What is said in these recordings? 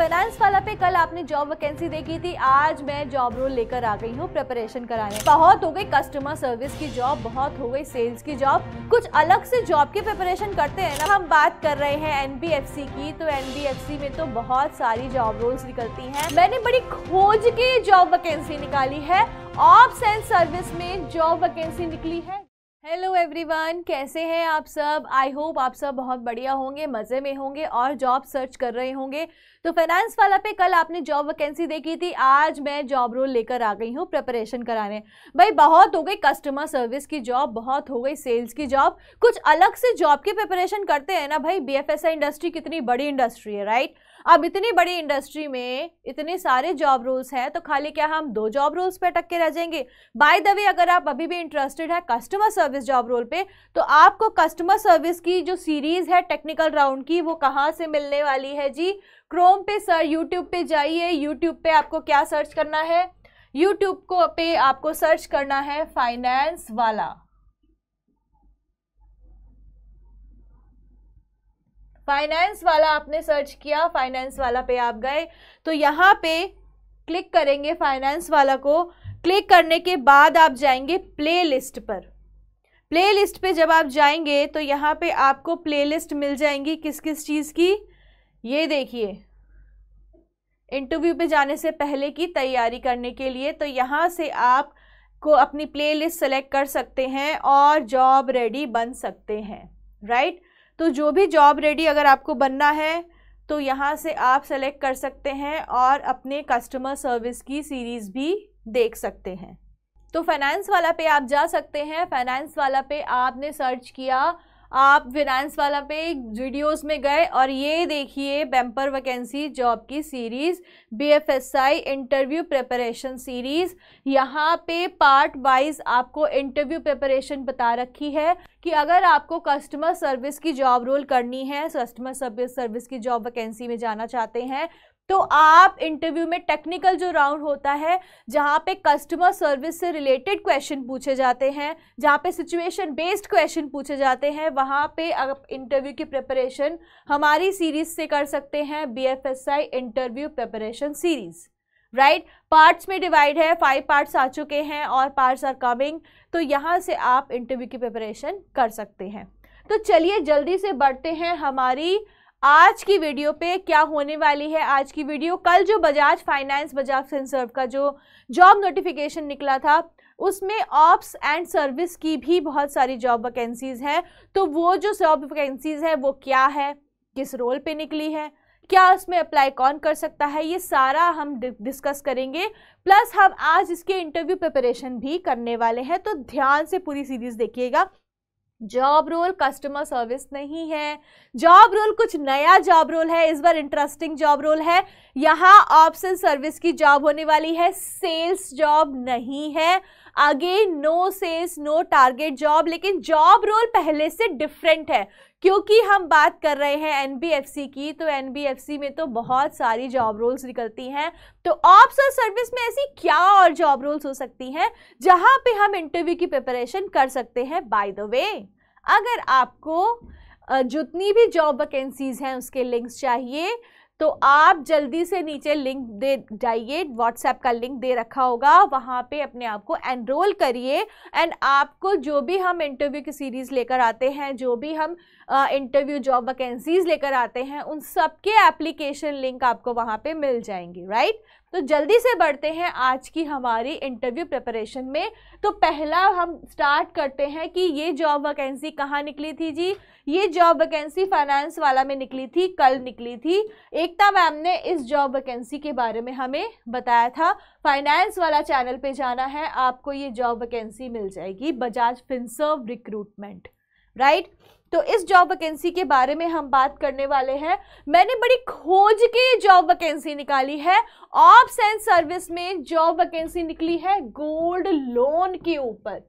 Finance वाला पे कल आपने जॉब वैकेंसी देखी थी, आज मैं जॉब रोल लेकर आ गई हूँ प्रिपरेशन कराने। बहुत हो गई कस्टमर सर्विस की जॉब, बहुत हो गई सेल्स की जॉब, कुछ अलग से जॉब की प्रिपरेशन करते हैं ना। हम बात कर रहे हैं एनबीएफसी की, तो एनबीएफसी में तो बहुत सारी जॉब रोल्स निकलती हैं। मैंने बड़ी खोज की जॉब वैकेंसी निकाली है, ऑप्स एंड सर्विस में जॉब वैकेंसी निकली है। हेलो एवरीवन, कैसे हैं आप सब? आई होप आप सब बहुत बढ़िया होंगे, मज़े में होंगे और जॉब सर्च कर रहे होंगे। तो फाइनेंस वाला पे कल आपने जॉब वैकेंसी देखी थी, आज मैं जॉब रोल लेकर आ गई हूँ प्रिपरेशन कराने। भाई बहुत हो गई कस्टमर सर्विस की जॉब, बहुत हो गई सेल्स की जॉब, कुछ अलग से जॉब की प्रिपरेशन करते हैं ना। भाई बीएफएसआई इंडस्ट्री कितनी बड़ी इंडस्ट्री है, राइट? अब इतनी बड़ी इंडस्ट्री में इतने सारे जॉब रोल्स हैं, तो खाली क्या हम 2 जॉब रोल्स पे अटक के रह जाएंगे? बाय द वे, अगर आप अभी भी इंटरेस्टेड है कस्टमर सर्विस जॉब रोल पे, तो आपको कस्टमर सर्विस की जो सीरीज है टेक्निकल राउंड की, वो कहाँ से मिलने वाली है जी? क्रोम पे सर, यूट्यूब पे जाइए। यूट्यूब पे आपको क्या सर्च करना है? यूट्यूब को पे आपको सर्च करना है फाइनेंस वाला। फाइनेंस वाला आपने सर्च किया, फाइनेंस वाला पे आप गए, तो यहाँ पे क्लिक करेंगे फाइनेंस वाला को। क्लिक करने के बाद आप जाएंगे प्लेलिस्ट पर। प्लेलिस्ट पे जब आप जाएंगे तो यहाँ पे आपको प्लेलिस्ट मिल जाएंगी किस किस चीज़ की। ये देखिए, इंटरव्यू पे जाने से पहले की तैयारी करने के लिए, तो यहाँ से आप को अपनी प्लेलिस्ट सेलेक्ट कर सकते हैं और जॉब रेडी बन सकते हैं, राइट? तो जो भी जॉब रेडी अगर आपको बनना है तो यहाँ से आप सेलेक्ट कर सकते हैं और अपने कस्टमर सर्विस की सीरीज़ भी देख सकते हैं। तो फाइनेंस वाला पे आप जा सकते हैं। फाइनेंस वाला पे आपने सर्च किया, आप फाइनेंस वाला पे वीडियोस में गए और ये देखिए बेम्पर वैकेंसी जॉब की series, BFSI interview preparation series. यहाँ पे पार्ट वाइज आपको इंटरव्यू प्रिपरेशन बता रखी है कि अगर आपको कस्टमर सर्विस की जॉब रोल करनी है, कस्टमर सर्विस की जॉब वैकेंसी में जाना चाहते हैं, तो आप इंटरव्यू में टेक्निकल जो राउंड होता है, जहाँ पे कस्टमर सर्विस से रिलेटेड क्वेश्चन पूछे जाते हैं, जहाँ पे सिचुएशन बेस्ड क्वेश्चन पूछे जाते हैं, वहाँ पे आप इंटरव्यू की प्रिपरेशन हमारी सीरीज से कर सकते हैं, BFSI interview preparation series, right? Parts में डिवाइड है, 5 पार्ट्स आ चुके हैं और पार्ट्स आर कमिंग, तो यहाँ से आप इंटरव्यू की प्रिपरेशन कर सकते हैं। तो चलिए जल्दी से बढ़ते हैं हमारी आज की वीडियो पे। क्या होने वाली है आज की वीडियो? कल जो बजाज फिनसर्व का जो जॉब नोटिफिकेशन निकला था, उसमें ऑप्स एंड सर्विस की भी बहुत सारी जॉब वैकेंसीज हैं। तो वो जो जॉब वैकेंसीज है वो क्या है, किस रोल पे निकली है, क्या उसमें अप्लाई कौन कर सकता है, ये सारा हम डिस्कस करेंगे। प्लस हम आज इसके इंटरव्यू प्रिपरेशन भी करने वाले हैं, तो ध्यान से पूरी सीरीज देखिएगा। जॉब रोल कस्टमर सर्विस नहीं है, जॉब रोल कुछ नया जॉब रोल है, इस बार इंटरेस्टिंग जॉब रोल है। यहाँ ऑप्शन सर्विस की जॉब होने वाली है, सेल्स जॉब नहीं है। Again no sales no target job, लेकिन जॉब रोल पहले से डिफरेंट है क्योंकि हम बात कर रहे हैं एनबीएफसी की। तो एनबीएफसी में तो बहुत सारी जॉब रोल्स निकलती हैं, तो ऑप्स और सर्विस में ऐसी क्या और जॉब रोल्स हो सकती हैं जहां पे हम इंटरव्यू की प्रिपरेशन कर सकते हैं। बाय द वे, अगर आपको जितनी भी जॉब वैकेंसीज हैं उसके लिंक्स चाहिए, तो आप जल्दी से नीचे लिंक दे जाइए, व्हाट्सएप का लिंक दे रखा होगा, वहाँ पे अपने आप को एनरोल करिए। एंड आपको जो भी हम इंटरव्यू की सीरीज़ लेकर आते हैं, जो भी हम इंटरव्यू जॉब वैकेंसीज लेकर आते हैं, उन सब के एप्लीकेशन लिंक आपको वहाँ पे मिल जाएंगे, राइट? तो जल्दी से बढ़ते हैं आज की हमारी इंटरव्यू प्रिपरेशन में। तो पहला हम स्टार्ट करते हैं कि ये जॉब वैकेंसी कहाँ निकली थी जी? ये जॉब वैकेंसी फाइनेंस वाला में निकली थी, कल निकली थी। एकता मैम ने इस जॉब वैकेंसी के बारे में हमें बताया था। फाइनेंस वाला चैनल पे जाना है, आपको ये जॉब वैकेंसी मिल जाएगी, बजाज फिनसर्व रिक्रूटमेंट, राइट? तो इस जॉब वैकेंसी के बारे में हम बात करने वाले हैं। मैंने बड़ी खोज के जॉब वैकेंसी निकाली है। ऑप्स एंड सर्विस में जॉब वैकेंसी निकली है गोल्ड लोन के ऊपर।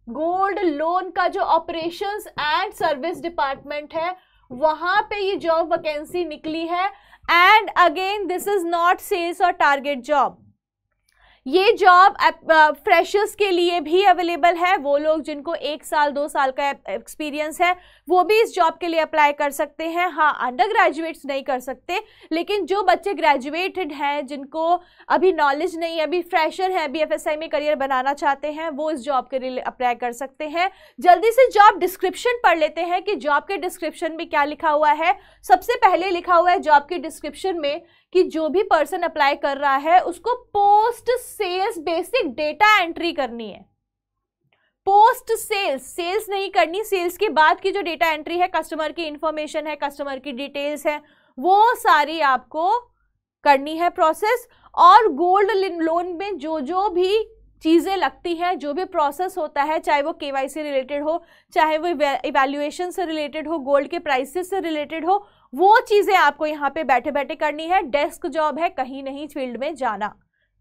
गोल्ड लोन का जो ऑपरेशंस एंड सर्विस डिपार्टमेंट है, वहां पे ये जॉब वैकेंसी निकली है। And again this is not sales और टारगेट जॉब। ये जॉब फ्रेशर्स के लिए भी अवेलेबल है। वो लोग जिनको 1 साल 2 साल का एक्सपीरियंस है वो भी इस जॉब के लिए अप्लाई कर सकते हैं। हाँ, अंडर ग्रेजुएट्स नहीं कर सकते, लेकिन जो बच्चे ग्रेजुएटेड हैं, जिनको अभी नॉलेज नहीं है, अभी फ्रेशर हैं, अभी FSI में करियर बनाना चाहते हैं, वो इस जॉब के लिए अप्लाई कर सकते हैं। जल्दी से जॉब डिस्क्रिप्शन पढ़ लेते हैं कि जॉब के डिस्क्रिप्शन में क्या लिखा हुआ है। सबसे पहले लिखा हुआ है जॉब के डिस्क्रिप्शन में कि जो भी पर्सन अप्लाई कर रहा है उसको post sales basic data entry करनी है। पोस्ट सेल्स नहीं करनी, सेल्स के बाद की जो डेटा एंट्री है, कस्टमर की इंफॉर्मेशन है, कस्टमर की डिटेल्स है, वो सारी आपको करनी है प्रोसेस। और गोल्ड लोन में जो जो भी चीज़ें लगती हैं, जो भी प्रोसेस होता है, चाहे वो KYC रिलेटेड हो, चाहे वो इवैल्यूएशन से रिलेटेड हो, गोल्ड के प्राइसेस से रिलेटेड हो, वो चीज़ें आपको यहाँ पे बैठे बैठे करनी है। डेस्क जॉब है, कहीं नहीं फील्ड में जाना,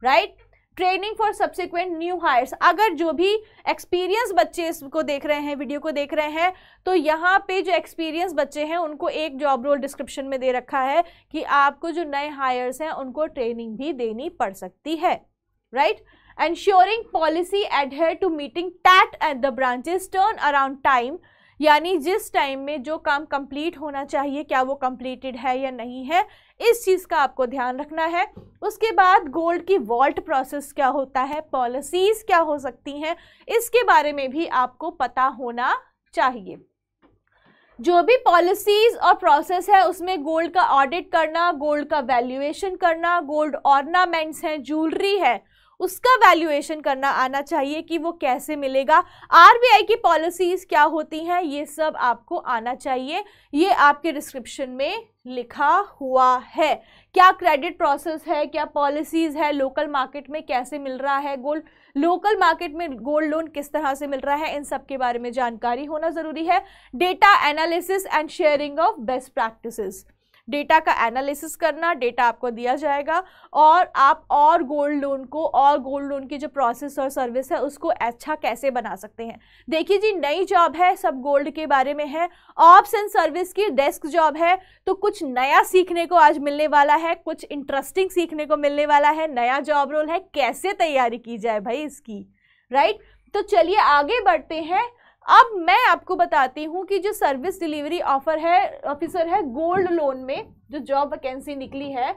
right. Training for subsequent new hires, अगर जो भी एक्सपीरियंस बच्चे इसको देख रहे हैं, वीडियो को देख रहे हैं, तो यहाँ पे जो एक्सपीरियंस बच्चे हैं उनको एक जॉब रोल डिस्क्रिप्शन में दे रखा है कि आपको जो नए हायर्स हैं उनको ट्रेनिंग भी देनी पड़ सकती है, right. Ensuring policy adhere to meeting TAT at the branches turn around time, यानी जिस टाइम में जो काम कंप्लीट होना चाहिए क्या वो कंप्लीटेड है या नहीं है, इस चीज़ का आपको ध्यान रखना है। उसके बाद गोल्ड की वॉल्ट प्रोसेस क्या होता है, पॉलिसीज़ क्या हो सकती हैं, इसके बारे में भी आपको पता होना चाहिए। जो भी पॉलिसीज़ और प्रोसेस है उसमें गोल्ड का ऑडिट करना, गोल्ड का वैल्यूएशन करना, गोल्ड ऑर्नामेंट्स हैं, ज्वेलरी है, उसका वैल्यूएशन करना आना चाहिए कि वो कैसे मिलेगा। RBI की पॉलिसीज़ क्या होती हैं, ये सब आपको आना चाहिए। ये आपके डिस्क्रिप्शन में लिखा हुआ है। क्या क्रेडिट प्रोसेस है, क्या पॉलिसीज़ है, लोकल मार्केट में कैसे मिल रहा है गोल्ड, लोकल मार्केट में गोल्ड लोन किस तरह से मिल रहा है, इन सब के बारे में जानकारी होना ज़रूरी है। Data analysis and sharing of best practices, data का एनालिसिस करना, डेटा आपको दिया जाएगा और आप और गोल्ड लोन को, और गोल्ड लोन की जो प्रोसेस और सर्विस है उसको अच्छा कैसे बना सकते हैं। देखिए जी, नई जॉब है, सब गोल्ड के बारे में है, ऑप्स एंड सर्विस की डेस्क जॉब है, तो कुछ नया सीखने को आज मिलने वाला है, कुछ इंटरेस्टिंग सीखने को मिलने वाला है। नया जॉब रोल है, कैसे तैयारी की जाए भाई इसकी, राइट। तो चलिए आगे बढ़ते हैं। अब मैं आपको बताती हूँ कि जो सर्विस डिलीवरी ऑफिसर है गोल्ड लोन में, जो जॉब वैकेंसी निकली है,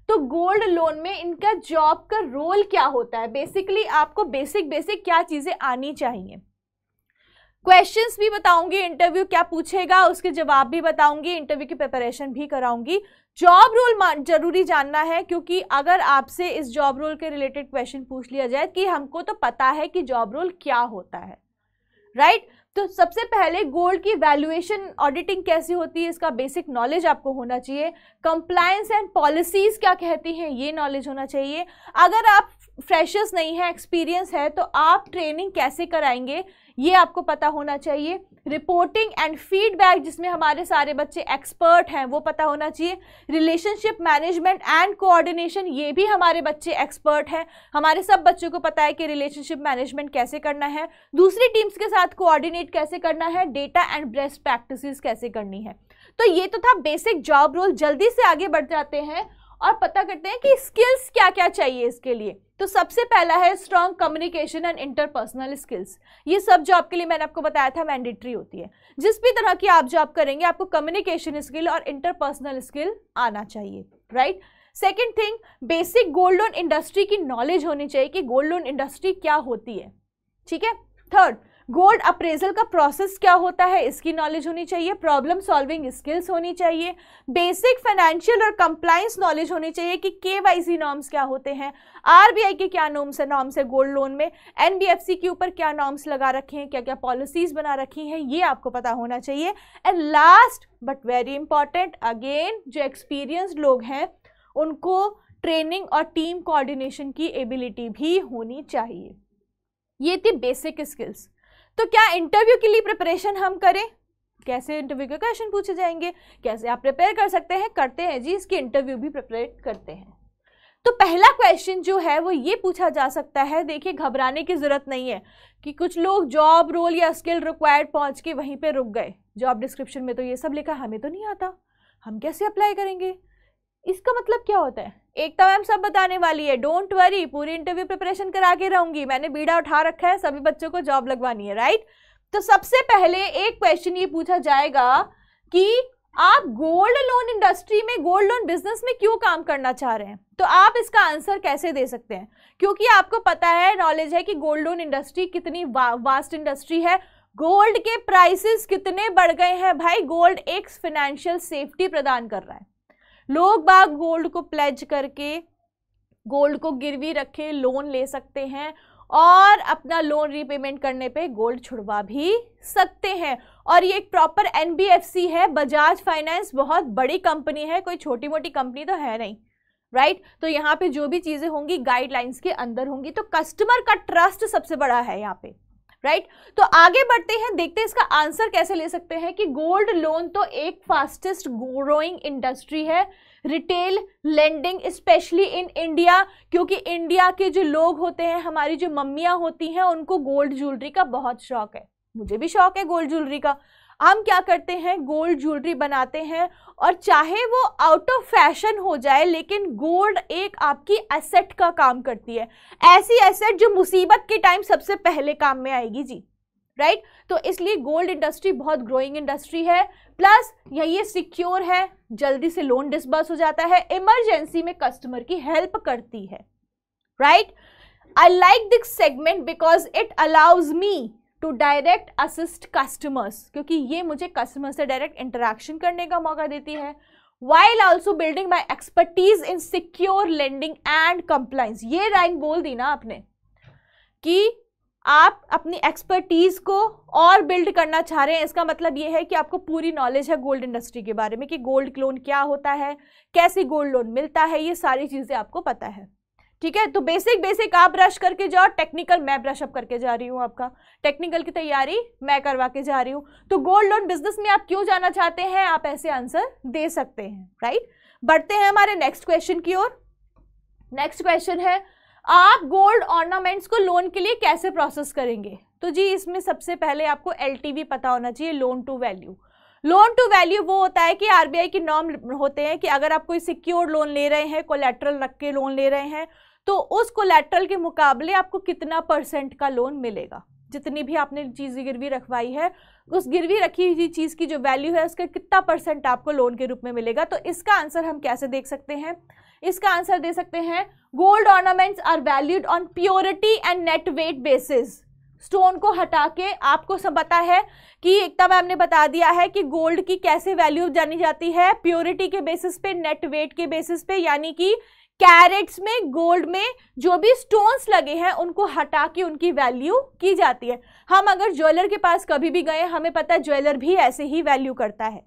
तो गोल्ड लोन में इनका जॉब का रोल क्या होता है। बेसिकली आपको बेसिक क्या चीज़ें आनी चाहिए। क्वेश्चंस भी बताऊंगी, इंटरव्यू क्या पूछेगा उसके जवाब भी बताऊंगी, इंटरव्यू की प्रिपरेशन भी कराऊंगी। जॉब रोल जरूरी जानना है, क्योंकि अगर आपसे इस जॉब रोल के रिलेटेड क्वेश्चन पूछ लिया जाए कि हमको तो पता है कि जॉब रोल क्या होता है, राइट। तो सबसे पहले गोल्ड की वैल्यूएशन ऑडिटिंग कैसी होती है, इसका बेसिक नॉलेज आपको होना चाहिए। कंप्लायंस एंड पॉलिसीज क्या कहती हैं, ये नॉलेज होना चाहिए। अगर आप फ्रेशर्स नहीं है, एक्सपीरियंस है, तो आप ट्रेनिंग कैसे कराएंगे ये आपको पता होना चाहिए। रिपोर्टिंग एंड फीडबैक, जिसमें हमारे सारे बच्चे एक्सपर्ट हैं, वो पता होना चाहिए। रिलेशनशिप मैनेजमेंट एंड कोऑर्डिनेशन, ये भी हमारे बच्चे एक्सपर्ट हैं। हमारे सब बच्चों को पता है कि रिलेशनशिप मैनेजमेंट कैसे करना है, दूसरी टीम्स के साथ कोऑर्डिनेट कैसे करना है, डेटा एंड बेस्ट प्रैक्टिसेस कैसे करनी है। तो ये तो था बेसिक जॉब रोल। जल्दी से आगे बढ़ जाते हैं और पता करते हैं कि स्किल्स क्या क्या चाहिए इसके लिए। तो सबसे पहला है strong communication and interpersonal skills. ये सब जॉब के लिए मैंने आपको बताया था मैंडेटरी होती है। जिस भी तरह की आप जॉब करेंगे आपको कम्युनिकेशन स्किल और इंटरपर्सनल स्किल आना चाहिए, right. Second thing, basic gold loan industry की नॉलेज होनी चाहिए कि गोल्ड लोन इंडस्ट्री क्या होती है, ठीक है। थर्ड, गोल्ड अप्रेजल का प्रोसेस क्या होता है, इसकी नॉलेज होनी चाहिए। प्रॉब्लम सॉल्विंग स्किल्स होनी चाहिए। बेसिक फाइनेंशियल और कंप्लायंस नॉलेज होनी चाहिए कि KYC नॉर्म्स क्या होते हैं, RBI के क्या नॉर्म्स है गोल्ड लोन में, NBFC के ऊपर क्या नॉर्म्स लगा रखे हैं, क्या क्या पॉलिसीज बना रखी हैं, ये आपको पता होना चाहिए। And last but very important, again जो एक्सपीरियंस्ड लोग हैं उनको ट्रेनिंग और टीम कोऑर्डिनेशन की एबिलिटी भी होनी चाहिए। ये थी बेसिक स्किल्स। तो क्या इंटरव्यू के लिए प्रिपरेशन हम करें, कैसे इंटरव्यू के क्वेश्चन पूछे जाएंगे, कैसे आप प्रिपेयर कर सकते हैं, करते हैं जी, इसकी इंटरव्यू भी प्रिपेयर करते हैं। तो पहला क्वेश्चन जो है वो ये पूछा जा सकता है, देखिए घबराने की जरूरत नहीं है कि कुछ लोग जॉब रोल या स्किल रिक्वायर्ड पहुंच के वहीं पे रुक गए। जॉब डिस्क्रिप्शन में तो ये सब लिखा, हमें तो नहीं आता, हम कैसे अप्लाई करेंगे। इसका मतलब क्या होता है, एकता मैम सब बताने वाली है, डोंट वरी, पूरी इंटरव्यू प्रिपरेशन करा के रहूंगी, मैंने बीड़ा उठा रखा है, सभी बच्चों को जॉब लगवानी है, राइट। तो सबसे पहले एक क्वेश्चन ये पूछा जाएगा कि आप गोल्ड लोन इंडस्ट्री में, गोल्ड लोन बिजनेस में क्यों काम करना चाह रहे हैं। तो आप इसका आंसर कैसे दे सकते हैं, क्योंकि आपको पता है, नॉलेज है कि गोल्ड लोन इंडस्ट्री कितनी वास्ट इंडस्ट्री है, गोल्ड के प्राइसेस कितने बढ़ गए हैं भाई। गोल्ड एक फाइनेंशियल सेफ्टी प्रदान कर रहा है, लोग बाग गोल्ड को प्लेज करके, गोल्ड को गिरवी रखे लोन ले सकते हैं और अपना लोन रीपेमेंट करने पे गोल्ड छुड़वा भी सकते हैं। और ये एक प्रॉपर एनबीएफसी है, बजाज फाइनेंस बहुत बड़ी कंपनी है, कोई छोटी मोटी कंपनी तो है नहीं, राइट। तो यहाँ पे जो भी चीजें होंगी गाइडलाइंस के अंदर होंगी, तो कस्टमर का ट्रस्ट सबसे बड़ा है यहाँ पे, राइट। तो आगे बढ़ते हैं, देखते हैं इसका आंसर कैसे ले सकते हैं कि गोल्ड लोन तो एक फास्टेस्ट ग्रोइंग इंडस्ट्री है, retail lending specially in India, क्योंकि इंडिया के जो लोग होते हैं, हमारी जो मम्मियां होती हैं, उनको गोल्ड ज्वेलरी का बहुत शौक है, मुझे भी शौक है गोल्ड ज्वेलरी का। हम क्या करते हैं, गोल्ड ज्वेलरी बनाते हैं, और चाहे वो आउट ऑफ फैशन हो जाए, लेकिन गोल्ड एक आपकी एसेट का काम करती है, ऐसी एसेट जो मुसीबत के टाइम सबसे पहले काम में आएगी जी, राइट। तो इसलिए गोल्ड इंडस्ट्री बहुत ग्रोइंग इंडस्ट्री है, प्लस ये सिक्योर है, जल्दी से लोन डिसबर्स हो जाता है, इमरजेंसी में कस्टमर की हेल्प करती है, right. I like this segment because it allows me to direct assist customers, क्योंकि ये मुझे कस्टमर से डायरेक्ट इंटरेक्शन करने का मौका देती है, while also building my expertise in secure lending and compliance। ये लाइन बोल दी ना आपने कि आप अपनी एक्सपर्टीज को और बिल्ड करना चाह रहे हैं, इसका मतलब ये है कि आपको पूरी नॉलेज है गोल्ड इंडस्ट्री के बारे में, कि गोल्ड लोन क्या होता है, कैसे गोल्ड लोन मिलता है, ये सारी चीजें आपको पता है, ठीक है। तो बेसिक आप ब्रश करके जाओ, टेक्निकल मैं ब्रश अप करके जा रही हूँ, आपका टेक्निकल की तैयारी मैं करवा के जा रही हूँ। तो गोल्ड लोन बिजनेस में आप क्यों जाना चाहते हैं, आप ऐसे आंसर दे सकते हैं, राइट। बढ़ते हैं हमारे नेक्स्ट क्वेश्चन की ओर। नेक्स्ट क्वेश्चन है, आप गोल्ड ऑर्नामेंट्स को लोन के लिए कैसे प्रोसेस करेंगे। तो जी इसमें सबसे पहले आपको एलटीवी पता होना चाहिए, loan to value. Loan to value वो होता है कि आरबीआई की नॉर्म होते हैं कि अगर आप कोई सिक्योर्ड लोन ले रहे हैं, कोलैटरल रख के लोन ले रहे हैं, तो उस कोलैटरल के मुकाबले आपको कितना % का लोन मिलेगा, जितनी भी आपने चीज गिरवी रखवाई है, उस गिरवी रखी हुई चीज की जो वैल्यू है उसका कितना % आपको लोन के रूप में मिलेगा। तो इसका आंसर हम कैसे देख सकते हैं, इसका आंसर दे सकते हैं, gold ornaments are valued on purity and net weight basis. Stone को हटा के आपको सब पता है कि एकता मैम ने बता दिया है कि गोल्ड की कैसे वैल्यू जानी जाती है, प्योरिटी के बेसिस पे, नेट वेट के बेसिस पे, यानी कि कैरेट्स में गोल्ड में जो भी स्टोन्स लगे हैं उनको हटा के उनकी वैल्यू की जाती है। हम अगर ज्वेलर के पास कभी भी गए, हमें पता है ज्वेलर भी ऐसे ही वैल्यू करता है,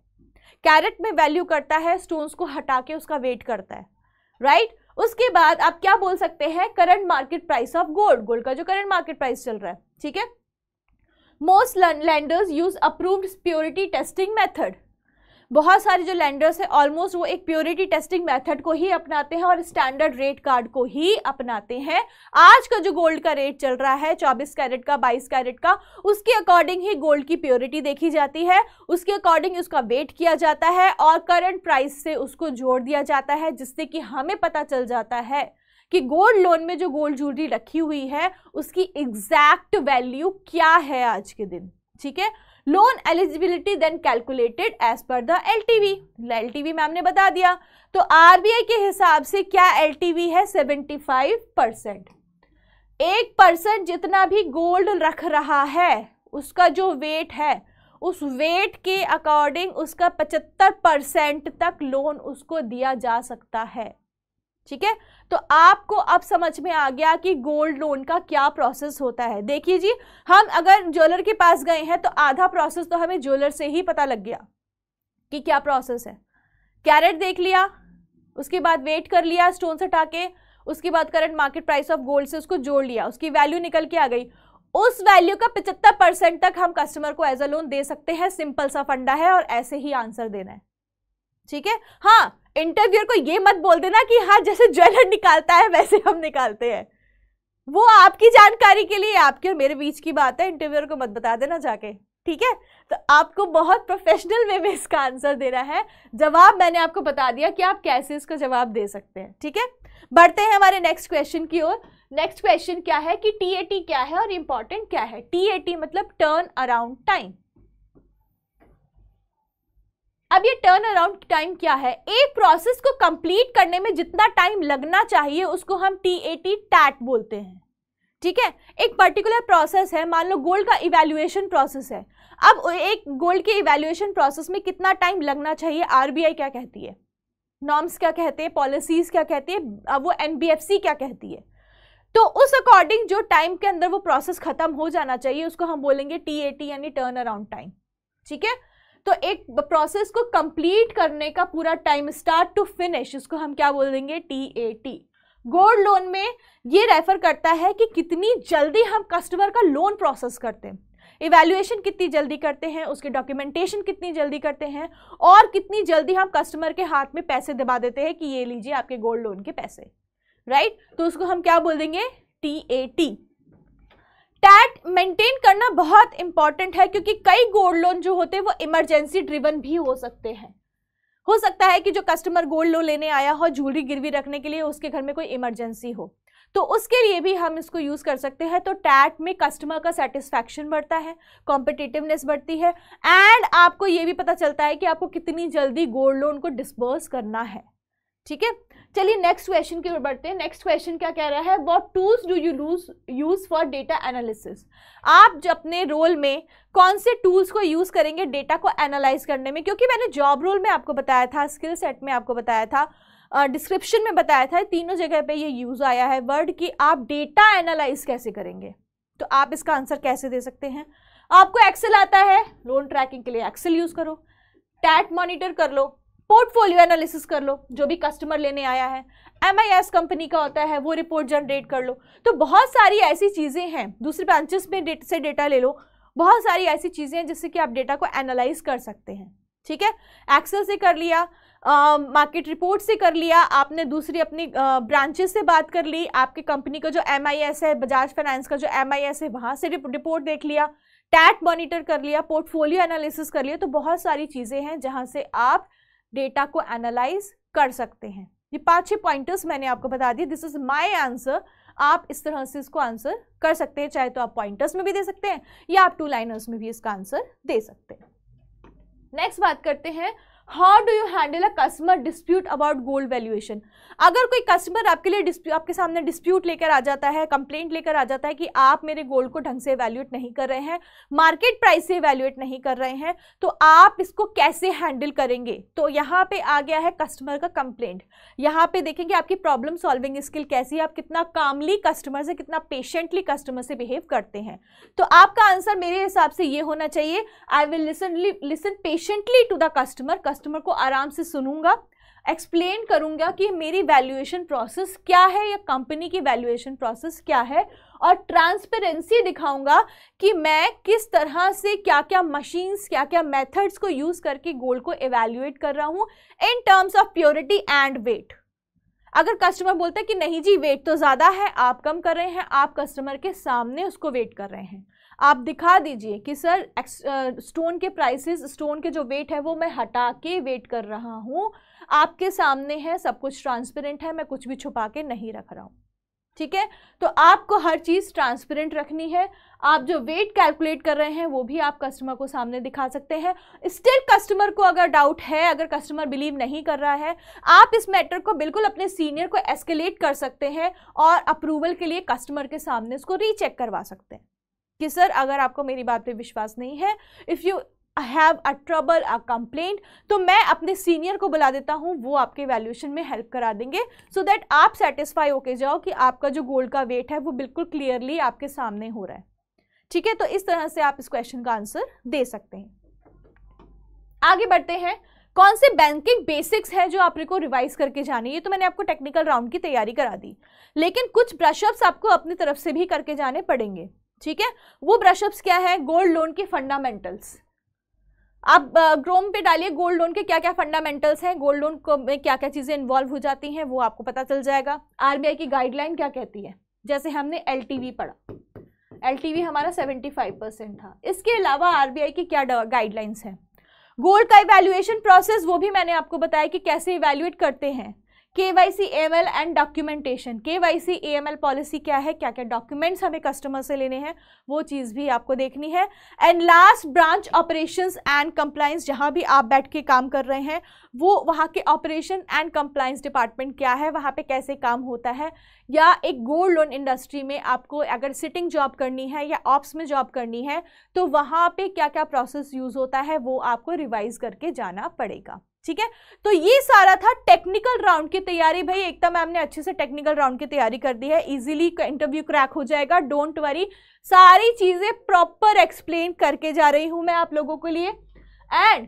कैरेट में वैल्यू करता है, स्टोन्स को हटा के उसका वेट करता है, राइट। उसके बाद आप क्या बोल सकते हैं, current market price of gold, gold का जो करंट मार्केट प्राइस चल रहा है, ठीक है। Most lenders use approved purity testing method. बहुत सारे जो लेंडर्स है ऑलमोस्ट वो एक प्योरिटी टेस्टिंग मेथड को ही अपनाते हैं और स्टैंडर्ड रेट कार्ड को ही अपनाते हैं। आज का जो गोल्ड का रेट चल रहा है 24 कैरेट का, 22 कैरेट का, उसके अकॉर्डिंग ही गोल्ड की प्योरिटी देखी जाती है, उसके अकॉर्डिंग उसका वेट किया जाता है और करंट प्राइस से उसको जोड़ दिया जाता है, जिससे कि हमें पता चल जाता है कि गोल्ड लोन में जो गोल्ड ज्वेलरी रखी हुई है उसकी एग्जैक्ट वैल्यू क्या है आज के दिन, ठीक है। Loan eligibility then calculated as per the LTV. LTV ma'am ने बता दिया, तो आरबीआई के हिसाब से क्या एलटीवी है, 75%। 1% जितना भी गोल्ड रख रहा है उसका जो वेट है, उस वेट के अकॉर्डिंग उसका 75% तक लोन उसको दिया जा सकता है, ठीक है। तो आपको अब समझ में आ गया कि गोल्ड लोन का क्या प्रोसेस होता है। देखिए जी, हम अगर ज्वेलर के पास गए हैं तो आधा प्रोसेस तो हमें ज्वेलर से ही पता लग गया कि क्या प्रोसेस है। कैरेट देख लिया, उसके बाद वेट कर लिया स्टोन से हटा के, उसके बाद current market price of gold से उसको जोड़ लिया, उसकी वैल्यू निकल के आ गई, उस वैल्यू का 75% तक हम कस्टमर को एज अ लोन दे सकते हैं। सिंपल सा फंडा है और ऐसे ही आंसर देना है, ठीक है। हाँ, इंटरव्यूअर को ये मत बोल देना कि हाँ जैसे ज्वेलर निकालता है वैसे हम निकालते हैं, वो आपकी जानकारी के लिए, आपके और मेरे बीच की बात है, इंटरव्यूअर को मत बता देना जाके, ठीक है, तो आपको बहुत प्रोफेशनल वे में इसका आंसर देना है। जवाब मैंने आपको बता दिया कि आप कैसे इसका जवाब दे सकते हैं। ठीक है, बढ़ते हैं हमारे नेक्स्ट क्वेश्चन की ओर। नेक्स्ट क्वेश्चन क्या है कि TAT क्या है और इंपॉर्टेंट क्या है। TAT मतलब टर्न अराउंड टाइम। अब ये टर्न अराउंड टाइम क्या है? एक प्रोसेस को कंप्लीट करने में जितना टाइम लगना चाहिए उसको हम टैट बोलते हैं। ठीक है, एक पर्टिकुलर प्रोसेस है, मान लो गोल्ड का इवैल्यूएशन प्रोसेस है। अब एक गोल्ड के इवैल्यूएशन प्रोसेस में कितना टाइम लगना चाहिए, RBI क्या कहती है, नॉर्म्स क्या कहते हैं, पॉलिसीज क्या कहती है, वो NBFC क्या कहती है। तो उस अकॉर्डिंग जो टाइम के अंदर वो प्रोसेस खत्म हो जाना चाहिए उसको हम बोलेंगे TAT यानी टर्न अराउंड टाइम। ठीक है, तो एक प्रोसेस को कंप्लीट करने का पूरा टाइम स्टार्ट टू फिनिश उसको हम क्या बोल देंगे, TAT। गोल्ड लोन में ये रेफर करता है कि कितनी जल्दी हम कस्टमर का लोन प्रोसेस करते हैं, इवैल्यूएशन कितनी जल्दी करते हैं, उसके डॉक्यूमेंटेशन कितनी जल्दी करते हैं, और कितनी जल्दी हम कस्टमर के हाथ में पैसे दबा देते हैं कि ये लीजिए आपके गोल्ड लोन के पैसे, राइट। तो उसको हम क्या बोल देंगे, TAT। टैट मेंटेन करना बहुत इंपॉर्टेंट है क्योंकि कई गोल्ड लोन जो होते हैं वो इमरजेंसी ड्रिवन भी हो सकते हैं। हो सकता है कि जो कस्टमर गोल्ड लोन लेने आया हो ज्वेलरी गिरवी रखने के लिए, उसके घर में कोई इमरजेंसी हो, तो उसके लिए भी हम इसको यूज कर सकते हैं। तो टैट में कस्टमर का सेटिस्फैक्शन बढ़ता है, कॉम्पिटिटिवनेस बढ़ती है, एंड आपको ये भी पता चलता है कि आपको कितनी जल्दी गोल्ड लोन को डिस्बर्स करना है। ठीक है, चलिए नेक्स्ट क्वेश्चन की ओर बढ़ते हैं। नेक्स्ट क्वेश्चन क्या कह रहा है, what tools do you use for data analysis. आप जो अपने रोल में कौन से टूल्स को यूज करेंगे डेटा को एनालाइज करने में, क्योंकि मैंने जॉब रोल में आपको बताया था, स्किल सेट में आपको बताया था, डिस्क्रिप्शन में बताया था, तीनों जगह पे ये यूज आया है वर्ड कि आप डेटा एनालाइज कैसे करेंगे। तो आप इसका आंसर कैसे दे सकते हैं। आपको एक्सेल आता है, लोन ट्रैकिंग के लिए एक्सेल यूज करो, टैट मॉनिटर कर लो, पोर्टफोलियो एनालिसिस कर लो, जो भी कस्टमर लेने आया है, MIS कंपनी का होता है वो रिपोर्ट जनरेट कर लो। तो बहुत सारी ऐसी चीजें हैं, दूसरे ब्रांचेस में से डेटा ले लो, बहुत सारी ऐसी चीजें हैं जिससे कि आप डेटा को एनालाइज कर सकते हैं। ठीक है, एक्सेल से कर लिया, मार्केट रिपोर्ट से कर लिया, आपने दूसरी अपनी ब्रांचेस से बात कर ली, आपकी कंपनी का जो MIS है, बजाज फाइनेंस का जो MIS है वहां से रिपोर्ट देख लिया, टैट मॉनिटर कर लिया, पोर्टफोलियो एनालिसिस कर लिया। तो बहुत सारी चीजें हैं जहां से आप डेटा को एनालाइज कर सकते हैं। ये 5-6 पॉइंटर्स मैंने आपको बता दिए, दिस इज माय आंसर। आप इस तरह से इसको आंसर कर सकते हैं, चाहे तो आप पॉइंटर्स में भी दे सकते हैं या आप 2 लाइनर्स में भी इसका आंसर दे सकते हैं। नेक्स्ट बात करते हैं, how do you handle a customer dispute about gold valuation. अगर कोई कस्टमर आपके सामने डिस्प्यूट लेकर आ जाता है, कंप्लेंट लेकर आ जाता है कि आप मेरे गोल्ड को ढंग से इवैल्यूएट नहीं कर रहे हैं, मार्केट प्राइस से इवैल्यूएट नहीं कर रहे हैं, तो आप इसको कैसे हैंडल करेंगे। तो यहाँ पे आ गया है कस्टमर का कंप्लेंट। यहाँ पे देखेंगे आपकी प्रॉब्लम सॉल्विंग स्किल कैसी है, आप कितना कामली कस्टमर से, कितना पेशेंटली कस्टमर से बिहेव करते हैं। तो आपका आंसर मेरे हिसाब से ये होना चाहिए, I will listen patiently to the customer को आराम से सुनूंगा, एक्सप्लेन करूंगा कि मेरी वैल्यूएशन प्रोसेस क्या है या कंपनी की वैल्यूएशन प्रोसेस क्या है, और ट्रांसपेरेंसी दिखाऊंगा कि मैं किस तरह से क्या क्या मशीन्स, क्या क्या मेथड्स को यूज करके गोल्ड को इवैल्यूएट कर रहा हूं in terms of purity and weight. अगर कस्टमर बोलता है कि नहीं जी वेट तो ज्यादा है, आप कम कर रहे हैं, आप कस्टमर के सामने उसको वेट कर रहे हैं, आप दिखा दीजिए कि सर स्टोन के प्राइसेस, स्टोन के जो वेट है वो मैं हटा के वेट कर रहा हूँ, आपके सामने है, सब कुछ ट्रांसपेरेंट है, मैं कुछ भी छुपा के नहीं रख रहा हूँ। ठीक है, तो आपको हर चीज ट्रांसपेरेंट रखनी है। आप जो वेट कैलकुलेट कर रहे हैं वो भी आप कस्टमर को सामने दिखा सकते हैं। स्टिल कस्टमर को अगर डाउट है, अगर कस्टमर बिलीव नहीं कर रहा है, आप इस मैटर को बिल्कुल अपने सीनियर को एस्केलेट कर सकते हैं और अप्रूवल के लिए कस्टमर के सामने इसको रीचेक करवा सकते हैं कि सर अगर आपको मेरी बात पे विश्वास नहीं है, if you have a trouble, a complaint, तो मैं अपने सीनियर को बुला देता हूँ, वो आपके वैल्यूएशन में हेल्प करा देंगे, सो दैट आप सेटिस्फाई होके जाओ कि आपका जो गोल्ड का वेट है वो बिल्कुल क्लियरली आपके सामने हो रहा है। ठीक है, तो इस तरह से आप इस क्वेश्चन का आंसर दे सकते हैं। आगे बढ़ते हैं, कौन से बैंकिंग बेसिक्स है जो आपको रिवाइज करके जानी है। ये तो मैंने आपको टेक्निकल राउंड की तैयारी करा दी, लेकिन कुछ ब्रशअप्स आपको अपनी तरफ से भी करके जाने पड़ेंगे। ठीक है, वो ब्रशअप्स क्या है, गोल्ड लोन के फंडामेंटल्स। आप क्रोम पे डालिए गोल्ड लोन के क्या क्या फंडामेंटल्स हैं, गोल्ड लोन को में क्या क्या चीजें इन्वॉल्व हो जाती हैं, वो आपको पता चल जाएगा। RBI की गाइडलाइन क्या कहती है, जैसे हमने LTV पढ़ा, LTV हमारा 75% था। इसके अलावा RBI की क्या गाइडलाइंस है, गोल्ड का इवैल्यूएशन प्रोसेस, वो भी मैंने आपको बताया कि कैसे इवैल्यूएट करते हैं। KYC AML and documentation, KYC AML policy क्या है, क्या क्या डॉक्यूमेंट्स हमें कस्टमर से लेने हैं, वो चीज़ भी आपको देखनी है। And last branch operations and compliance, जहाँ भी आप बैठ के काम कर रहे हैं वो वहाँ के ऑपरेशन एंड कंप्लायंस डिपार्टमेंट क्या है, वहाँ पे कैसे काम होता है, या एक गोल्ड लोन इंडस्ट्री में आपको अगर सिटिंग जॉब करनी है या ऑप्स में जॉब करनी है तो वहाँ पे क्या क्या प्रोसेस यूज़ होता है, वो आपको रिवाइज करके जाना पड़ेगा। ठीक है, तो ये सारा था टेक्निकल राउंड की तैयारी। भाई एकता मैम ने अच्छे से टेक्निकल राउंड की तैयारी कर दी है, इजीली इंटरव्यू क्रैक हो जाएगा, डोंट वरी। सारी चीजें प्रॉपर एक्सप्लेन करके जा रही हूं मैं आप लोगों के लिए। एंड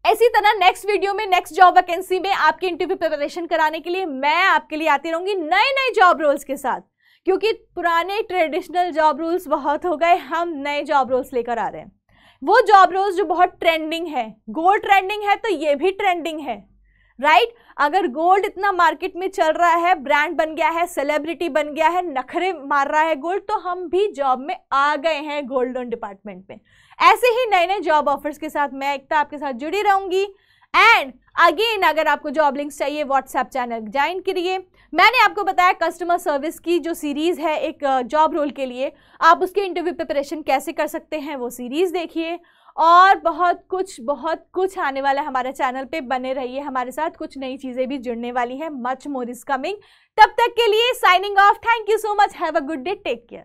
इसी तरह नेक्स्ट वीडियो में नेक्स्ट जॉब वैकेंसी में आपकी इंटरव्यू प्रिपरेशन कराने के लिए मैं आपके लिए आती रहूंगी नए नए जॉब रोल्स के साथ, क्योंकि पुराने ट्रेडिशनल जॉब रोल्स बहुत हो गए, हम नए जॉब रोल्स लेकर आ रहे हैं। वो जॉब रोल्स जो बहुत ट्रेंडिंग है, गोल्ड ट्रेंडिंग है तो ये भी ट्रेंडिंग है, राइट। अगर गोल्ड इतना मार्केट में चल रहा है, ब्रांड बन गया है, सेलिब्रिटी बन गया है, नखरे मार रहा है गोल्ड, तो हम भी जॉब में आ गए हैं गोल्ड लोन डिपार्टमेंट में। ऐसे ही नए नए जॉब ऑफर्स के साथ मैं एकता आपके साथ जुड़ी रहूंगी। एंड अगेन अगर आपको जॉब लिंक्स चाहिए व्हाट्सएप चैनल ज्वाइन करिए। मैंने आपको बताया कस्टमर सर्विस की जो सीरीज़ है एक जॉब रोल के लिए, आप उसके इंटरव्यू प्रिपरेशन कैसे कर सकते हैं वो सीरीज़ देखिए। और बहुत कुछ आने वाला है हमारे चैनल पे, बने रहिए हमारे साथ, कुछ नई चीज़ें भी जुड़ने वाली हैं, मच मोर इज कमिंग। तब तक के लिए signing off, thank you so much, have a good day, take care.